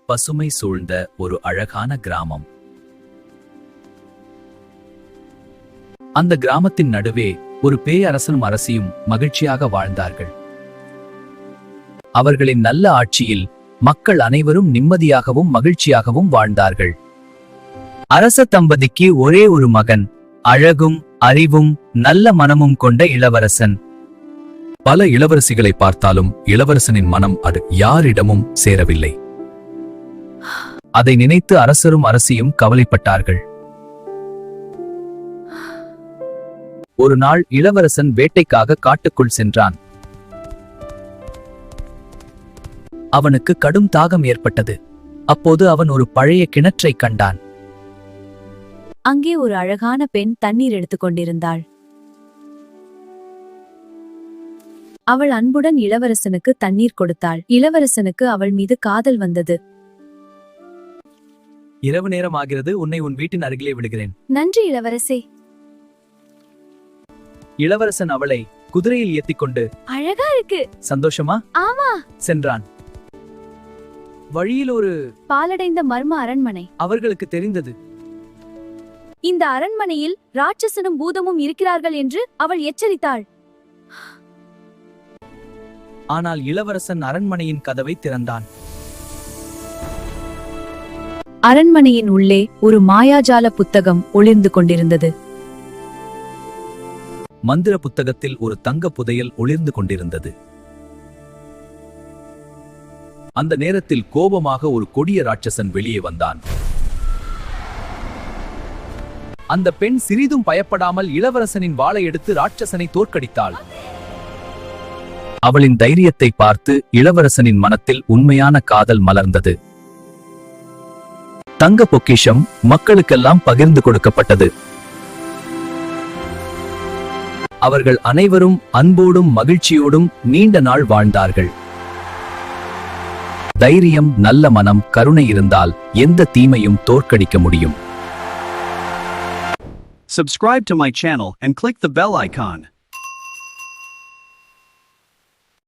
பசுமை சூழ்ந்த ஒரு அழகான கிராமம். அந்த கிராமத்தின் நடுவே ஒரு பேயரசனும் அரசியும் மகிழ்ச்சியாக வாழ்ந்தார்கள். அவர்களின் நல்ல ஆட்சியில் மக்கள் அனைவரும் நிம்மதியாகவும் மகிழ்ச்சியாகவும் வாழ்ந்தார்கள். அரச தம்பதிக்கு ஒரே ஒரு மகன், அழகும் அறிவும் நல்ல மனமும் கொண்ட இளவரசன். பல இளவரசிகளை பார்த்தாலும் இளவரசனின் மனம் அது யாரிடமும் சேரவில்லை. அதை நினைத்து அரசரும் அரசியும் கவலைப்பட்டார்கள். ஒரு நாள் இளவரசன் வேட்டைக்காக காட்டுக்குள் சென்றான். அவனுக்கு கடும் தாகம் ஏற்பட்டது. அப்போது அவன் ஒரு பழைய கிணற்றை கண்டான். அங்கே ஒரு அழகான பெண் தண்ணீர் எடுத்துக் கொண்டிருந்தாள். அவள் அன்புடன் இளவரசனுக்கு தண்ணீர் கொடுத்தாள். இளவரசனுக்கு அவள் மீது காதல் வந்தது. இரவு நேரம் ஆகிறது, உன்னை உன் வீட்டின் அருகிலே விடுகிறேன். நன்றி இளவரசே. இளவரசன் அவளை குதிரையில் ஏத்திக்கொண்டு அழகா இருக்கு, சந்தோஷமா ஆமா சென்றான். வழியில் ஒரு பாலடைந்த மர்ம அரண்மனை அவர்களுக்கு தெரிந்தது. இந்த அரண்மனையில் ராட்சசனும் பூதமும் இருக்கிறார்கள் என்று அவள் எச்சரித்தாள். ஆனால் இளவரசன் அரண்மனையின் கதவை திறந்தான். அரண்மனையின் உள்ளே ஒரு மாயாஜால புத்தகம் ஒளிர்ந்து கொண்டிருந்தது. மந்திர புத்தகத்தில் ஒரு தங்க புதையல் ஒளிர்ந்து கொண்டிருந்தது. அந்த நேரத்தில் கோபமாக ஒரு கொடிய ராட்சசன் வெளியே வந்தான். அந்த பெண் சிறிதும் பயப்படாமல் இளவரசனின் வாளை எடுத்து ராட்சசனை தோற்கடித்தாள். அவளின் தைரியத்தை பார்த்து இளவரசனின் மனத்தில் உண்மையான காதல் மலர்ந்தது. தங்க பொக்கிஷம் மக்களுக்கெல்லாம் பகிர்ந்து கொடுக்கப்பட்டது. அவர்கள் அனைவரும் அன்போடும் மகிழ்ச்சியோடும் நீண்ட நாள் வாழ்ந்தார்கள். தைரியம், நல்ல மனம், கருணை இருந்தால் எந்த தீமையும் தோற்கடிக்க முடியும். Subscribe to my channel and click the bell icon.